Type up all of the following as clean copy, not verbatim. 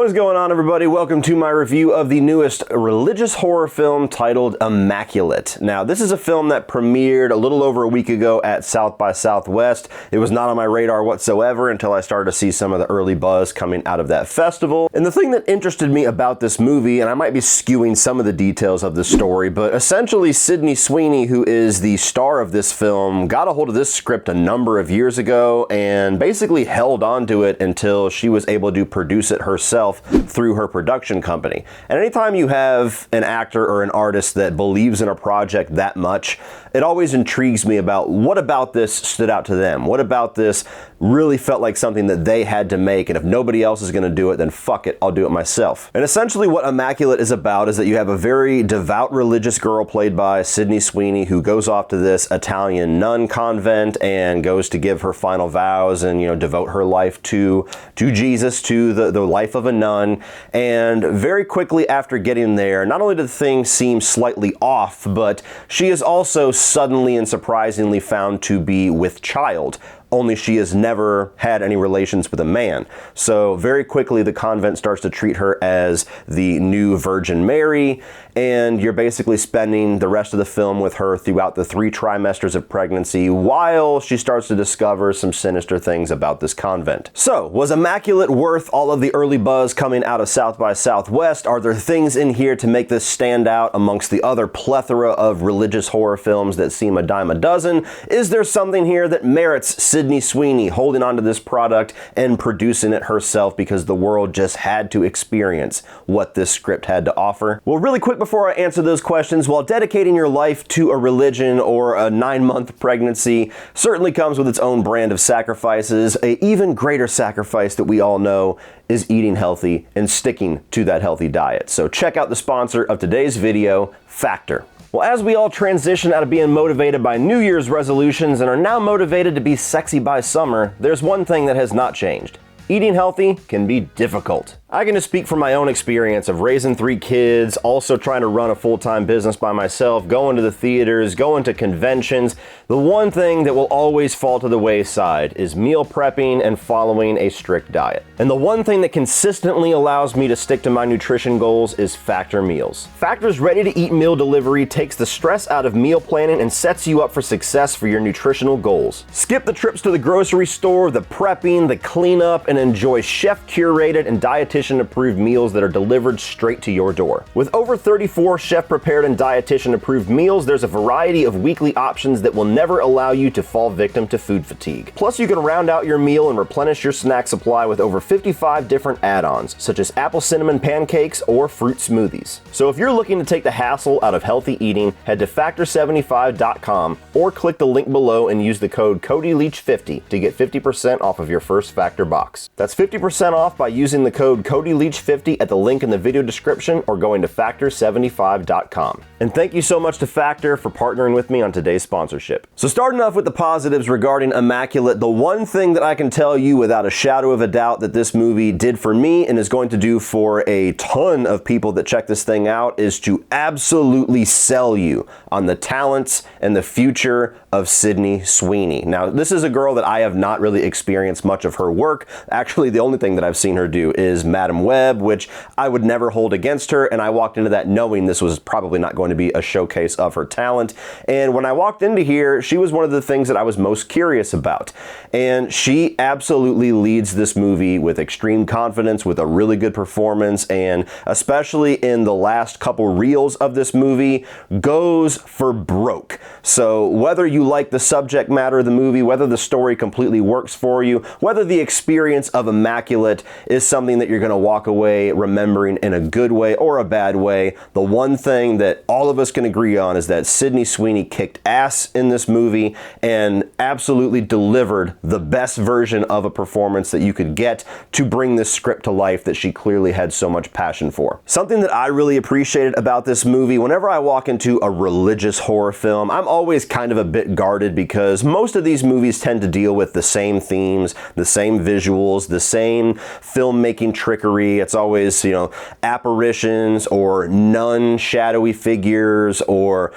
What is going on, everybody? Welcome to my review of the newest religious horror film titled Immaculate. Now, this is a film that premiered a little over a week ago at South by Southwest. It was not on my radar whatsoever until I started to see some of the early buzz coming out of that festival. And the thing that interested me about this movie, and I might be skewing some of the details of the story, but essentially Sweeney, who is the star of this film, got a hold of this script a number of years ago and basically held on to it until she was able to produce it herself through her production company. And anytime you have an actor or an artist that believes in a project that much, it always intrigues me about what about this stood out to them. What about this really felt like something that they had to make, and if nobody else is going to do it, then fuck it, I'll do it myself. And essentially what Immaculate is about is that you have a very devout religious girl played by Sweeney who goes off to this Italian nun convent and goes to give her final vows and, devote her life to Jesus, to the life of a nun. And very quickly after getting there, not only does the thing seem slightly off, but she is also suddenly and surprisingly found to be with child. Only she has never had any relations with a man. So very quickly the convent starts to treat her as the new Virgin Mary, and you're basically spending the rest of the film with her throughout the 3 trimesters of pregnancy while she starts to discover some sinister things about this convent. So, was Immaculate worth all of the early buzz coming out of South by Southwest? Are there things in here to make this stand out amongst the other plethora of religious horror films that seem a dime a dozen? Is there something here that merits Sweeney holding onto this product and producing it herself because the world just had to experience what this script had to offer? Well, really quick before I answer those questions, while dedicating your life to a religion or a 9-month pregnancy certainly comes with its own brand of sacrifices, an even greater sacrifice that we all know is eating healthy and sticking to that healthy diet. So check out the sponsor of today's video, Factor. Well, as we all transition out of being motivated by New Year's resolutions and are now motivated to be sexy by summer, there's one thing that has not changed. Eating healthy can be difficult. I can just speak from my own experience of raising 3 kids, also trying to run a full-time business by myself, going to the theaters, going to conventions. The one thing that will always fall to the wayside is meal prepping and following a strict diet. And the one thing that consistently allows me to stick to my nutrition goals is Factor meals. Factor's ready-to-eat meal delivery takes the stress out of meal planning and sets you up for success for your nutritional goals. Skip the trips to the grocery store, the prepping, the cleanup, and enjoy chef-curated and dietitian-approved meals that are delivered straight to your door. With over 34 chef-prepared and dietitian-approved meals, there's a variety of weekly options that will never allow you to fall victim to food fatigue. Plus, you can round out your meal and replenish your snack supply with over 55 different add-ons, such as apple cinnamon pancakes or fruit smoothies. So if you're looking to take the hassle out of healthy eating, head to factor75.com or click the link below and use the code Cody Leach 50 to get 50% off of your first Factor box. That's 50% off by using the code Cody Leach 50 at the link in the video description or going to factor75.com. And thank you so much to Factor for partnering with me on today's sponsorship. So starting off with the positives regarding Immaculate, the one thing that I can tell you without a shadow of a doubt that this movie did for me and is going to do for a ton of people that check this thing out is to absolutely sell you on the talents and the future of Sweeney. Now, this is a girl that I have not really experienced much of her work. Actually, the only thing that I've seen her do is Madam Web, which I would never hold against her, and I walked into that knowing this was probably not going to be a showcase of her talent. And when I walked into here, she was one of the things that I was most curious about. And she absolutely leads this movie with extreme confidence, with a really good performance, and especially in the last couple reels of this movie, goes for broke. So whether you like the subject matter of the movie, whether the story completely works for you, whether the experience of Immaculate is something that you're going to walk away remembering in a good way or a bad way, the one thing that all of us can agree on is that Sweeney kicked ass in this movie and absolutely delivered the best version of a performance that you could get to bring this script to life that she clearly had so much passion for. Something that I really appreciated about this movie, whenever I walk into a religious horror film, I'm always kind of a bit guarded because most of these movies tend to deal with the same themes, the same visuals, the same filmmaking tricks trickery. It's always, apparitions or nun shadowy figures or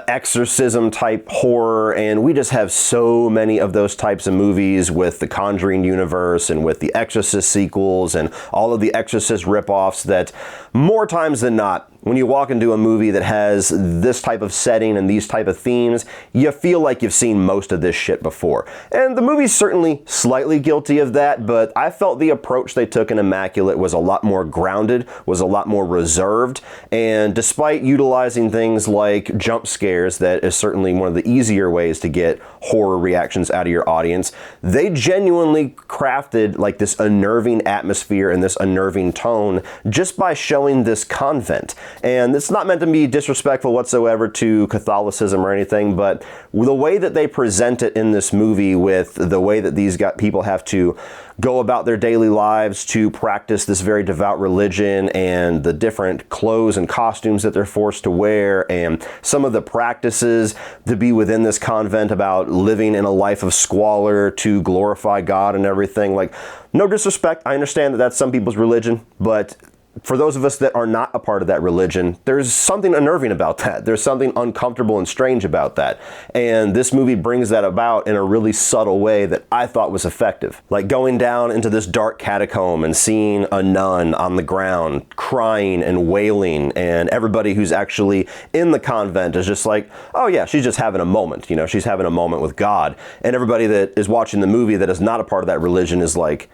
exorcism type horror, and we just have so many of those types of movies with the Conjuring universe and with the Exorcist sequels and all of the Exorcist ripoffs that more times than not, when you walk into a movie that has this type of setting and these type of themes, you feel like you've seen most of this shit before. And the movie's certainly slightly guilty of that, but I felt the approach they took in Immaculate was a lot more grounded, was a lot more reserved, and despite utilizing things like jump scares, that is certainly one of the easier ways to get horror reactions out of your audience, they genuinely crafted like this unnerving atmosphere and this unnerving tone just by showing this convent. And it's not meant to be disrespectful whatsoever to Catholicism or anything, but the way that they present it in this movie with the way that these people have to go about their daily lives to practice this very devout religion and the different clothes and costumes that they're forced to wear and some of the practices to be within this convent about living in a life of squalor to glorify God and everything. Like, no disrespect, I understand that that's some people's religion, but for those of us that are not a part of that religion, there's something unnerving about that. There's something uncomfortable and strange about that. And this movie brings that about in a really subtle way that I thought was effective. Like going down into this dark catacomb and seeing a nun on the ground crying and wailing, and everybody who's actually in the convent is just like, oh yeah, she's just having a moment. She's having a moment with God. And everybody that is watching the movie that is not a part of that religion is like,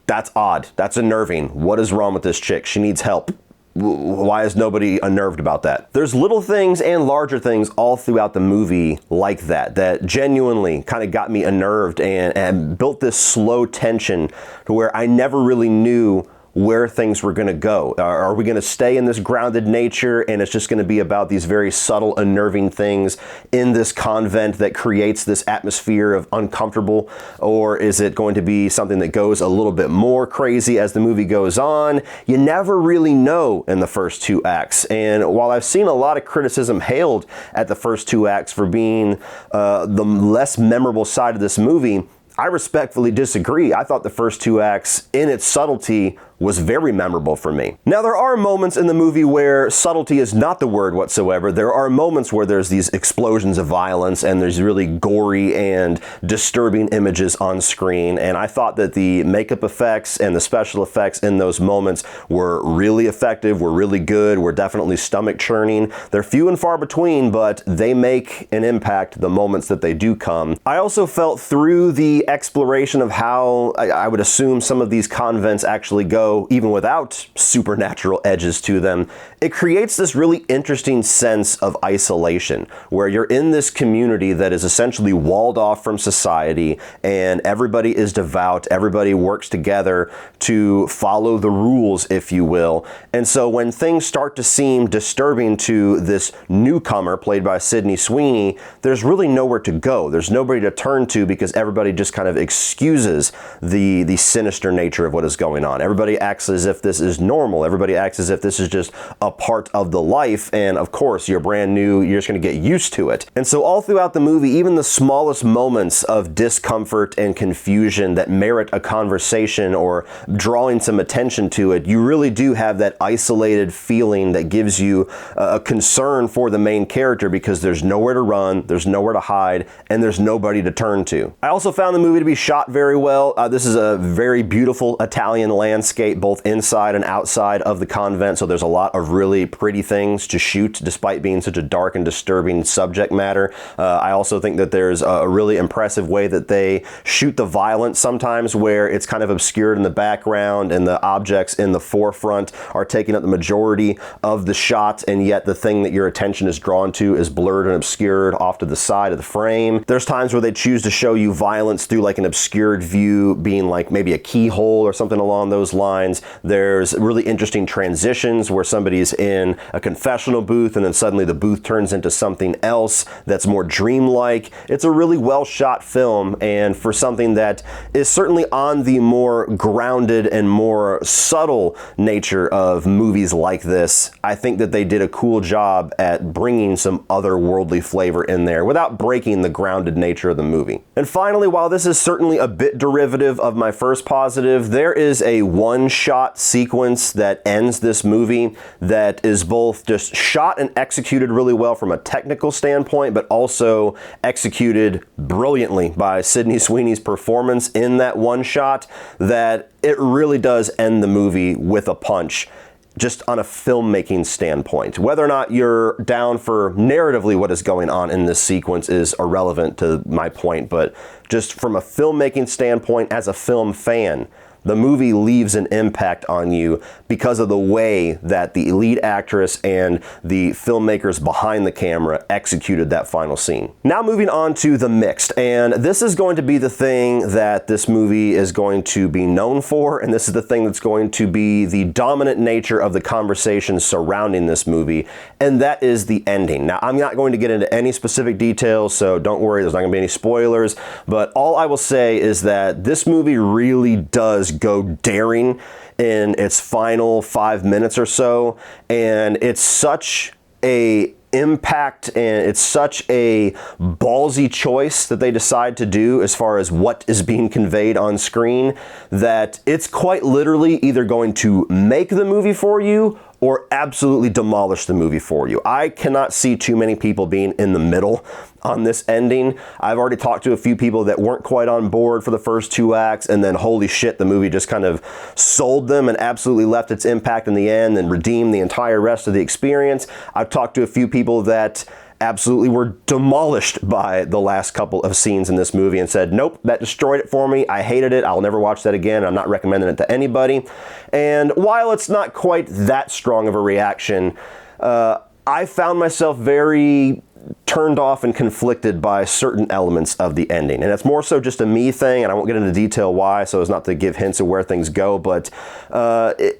that's odd. That's unnerving. What is wrong with this chick? She needs help. Why is nobody unnerved about that? There's little things and larger things all throughout the movie like that genuinely kind of got me unnerved and built this slow tension to where I never really knew where things were going to go. Are we going to stay in this grounded nature and it's just going to be about these very subtle, unnerving things in this convent that creates this atmosphere of uncomfortable? Or is it going to be something that goes a little bit more crazy as the movie goes on? You never really know in the first two acts. And while I've seen a lot of criticism hailed at the first two acts for being the less memorable side of this movie, I respectfully disagree. I thought the first two acts, in its subtlety, was very memorable for me. Now, there are moments in the movie where subtlety is not the word whatsoever. There are moments where there's these explosions of violence and there's really gory and disturbing images on screen, and I thought that the makeup effects and the special effects in those moments were really effective, were really good, were definitely stomach churning. They're few and far between, but they make an impact the moments that they do come. I also felt through the exploration of how I would assume some of these convents actually go, even without supernatural edges to them, it creates this really interesting sense of isolation where you're in this community that is essentially walled off from society and everybody is devout, everybody works together to follow the rules, if you will. And so when things start to seem disturbing to this newcomer played by Sweeney, there's really nowhere to go. There's nobody to turn to because everybody just kind of excuses the sinister nature of what is going on. Everybody acts as if this is normal. Everybody acts as if this is just a part of the life, and of course, you're brand new, you're just going to get used to it. And so all throughout the movie, even the smallest moments of discomfort and confusion that merit a conversation or drawing some attention to it, you really do have that isolated feeling that gives you a concern for the main character because there's nowhere to run, there's nowhere to hide, and there's nobody to turn to. I also found the movie to be shot very well. This is a very beautiful Italian landscape both inside and outside of the convent, so there's a lot of really pretty things to shoot despite being such a dark and disturbing subject matter. I also think that there's a really impressive way that they shoot the violence sometimes where it's kind of obscured in the background and the objects in the forefront are taking up the majority of the shot, and yet the thing that your attention is drawn to is blurred and obscured off to the side of the frame. There's times where they choose to show you violence through like an obscured view being like maybe a keyhole or something along those lines. There's really interesting transitions where somebody's in a confessional booth and then suddenly the booth turns into something else that's more dreamlike. It's a really well shot film, and for something that is certainly on the more grounded and more subtle nature of movies like this, I think that they did a cool job at bringing some otherworldly flavor in there without breaking the grounded nature of the movie. And finally, while this is certainly a bit derivative of my first positive, there is a one one-shot sequence that ends this movie that is both just shot and executed really well from a technical standpoint, but also executed brilliantly by Sydney Sweeney's performance in that one shot, that it really does end the movie with a punch, just on a filmmaking standpoint. Whether or not you're down for narratively what is going on in this sequence is irrelevant to my point, but just from a filmmaking standpoint, as a film fan, the movie leaves an impact on you because of the way that the lead actress and the filmmakers behind the camera executed that final scene. Now moving on to the mixed, and this is going to be the thing that this movie is going to be known for, and this is the thing that's going to be the dominant nature of the conversation surrounding this movie, and that is the ending. Now, I'm not going to get into any specific details, so don't worry, there's not going to be any spoilers, but all I will say is that this movie really does go daring in its final 5 minutes or so, and it's such a impact and it's such a ballsy choice that they decide to do as far as what is being conveyed on screen, that it's quite literally either going to make the movie for you or absolutely demolish the movie for you. I cannot see too many people being in the middle on this ending. I've already talked to a few people that weren't quite on board for the first 2 acts, and then holy shit, the movie just kind of sold them and absolutely left its impact in the end and redeemed the entire rest of the experience. I've talked to a few people that absolutely were demolished by the last couple of scenes in this movie and said, nope, that destroyed it for me. I hated it. I'll never watch that again. I'm not recommending it to anybody. And while it's not quite that strong of a reaction, I found myself very turned off and conflicted by certain elements of the ending. And it's more so just a me thing, and I won't get into detail why, so as not to give hints of where things go, but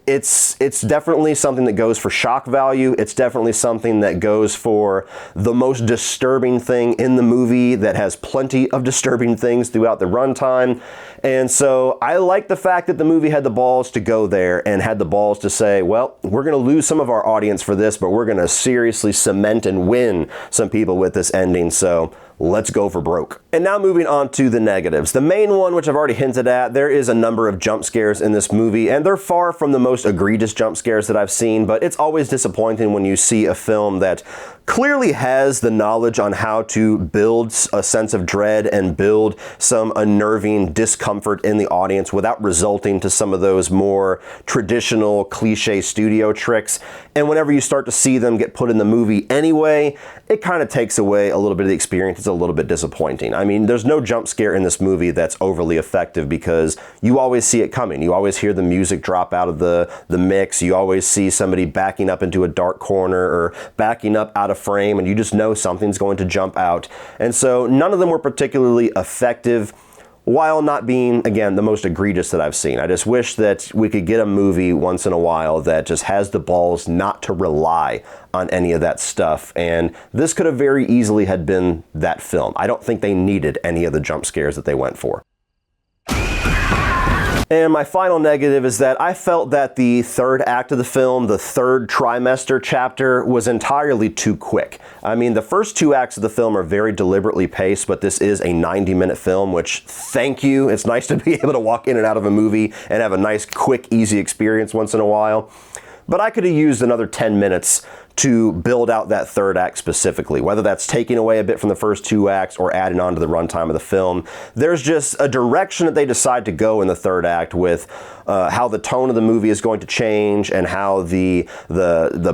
it's definitely something that goes for shock value. It's definitely something that goes for the most disturbing thing in the movie that has plenty of disturbing things throughout the runtime. And so I like the fact that the movie had the balls to go there and had the balls to say, well, we're going to lose some of our audience for this, but we're going to seriously cement and win some people with this ending, so let's go for broke. And now moving on to the negatives. The main one, which I've already hinted at, there is a number of jump scares in this movie, and they're far from the most egregious jump scares that I've seen, but it's always disappointing when you see a film that clearly has the knowledge on how to build a sense of dread and build some unnerving discomfort in the audience without resulting to some of those more traditional cliche studio tricks. And whenever you start to see them get put in the movie anyway, it kind of takes away a little bit of the experience. It's a little bit disappointing. I mean, there's no jump scare in this movie that's overly effective because you always see it coming. You always hear the music drop out of the mix. You always see somebody backing up into a dark corner or backing up out of frame, and you just know something's going to jump out. And so none of them were particularly effective, while not being, again, the most egregious that I've seen. I just wish that we could get a movie once in a while that just has the balls not to rely on any of that stuff, and this could have very easily had been that film. I don't think they needed any of the jump scares that they went for. And my final negative is that I felt that the third act of the film, the third trimester chapter, was entirely too quick. I mean, the first 2 acts of the film are very deliberately paced, but this is a 90-minute film, which, thank you. It's nice to be able to walk in and out of a movie and have a nice, quick, easy experience once in a while. But I could have used another 10 minutes to build out that third act specifically, whether that's taking away a bit from the first 2 acts or adding on to the runtime of the film. There's just a direction that they decide to go in the third act with how the tone of the movie is going to change and how the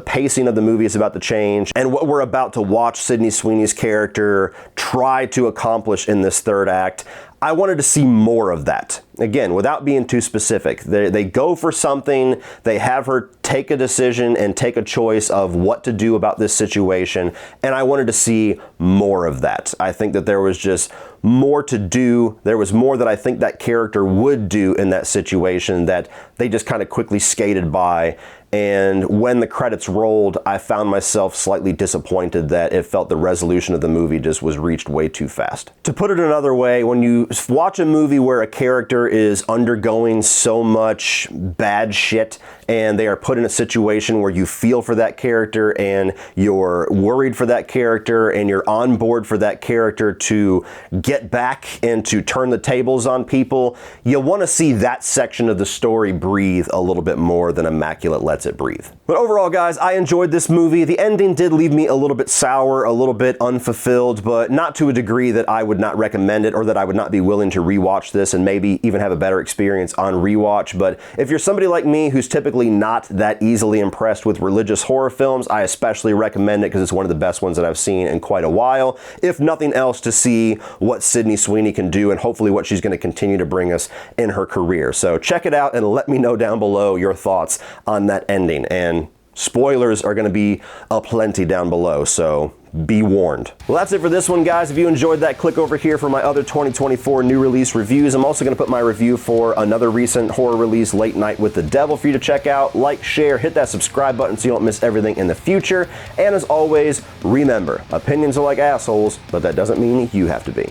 pacing of the movie is about to change and what we're about to watch Sydney Sweeney's character try to accomplish in this third act. I wanted to see more of that. Again, without being too specific, they go for something, they have her take a decision and take a choice of what to do about this situation, and I wanted to see more of that. I think that there was just more to do. There was more that I think that character would do in that situation that they just kind of quickly skated by and when the credits rolled, I found myself slightly disappointed that it felt the resolution of the movie just was reached way too fast. To put it another way, when you watch a movie where a character is undergoing so much bad shit and they are put in a situation where you feel for that character and you're worried for that character and you're on board for that character to get back and to turn the tables on people, you want to see that section of the story breathe a little bit more than Immaculate lets it breathe. But overall, guys, I enjoyed this movie. The ending did leave me a little bit sour, a little bit unfulfilled, but not to a degree that I would not recommend it or that I would not be willing to rewatch this and maybe even have a better experience on rewatch. But if you're somebody like me who's typically not that easily impressed with religious horror films, I especially recommend it because it's one of the best ones that I've seen in quite a while. If nothing else, to see what Sydney Sweeney can do and hopefully what she's going to continue to bring us in her career. So check it out and let me know down below your thoughts on that ending. And spoilers are going to be aplenty down below, so be warned. Well, that's it for this one, guys. If you enjoyed that, click over here for my other 2024 new release reviews. I'm also going to put my review for another recent horror release, Late Night with the Devil, for you to check out. Like, share, hit that subscribe button so you don't miss everything in the future. And as always, remember, opinions are like assholes, but that doesn't mean you have to be.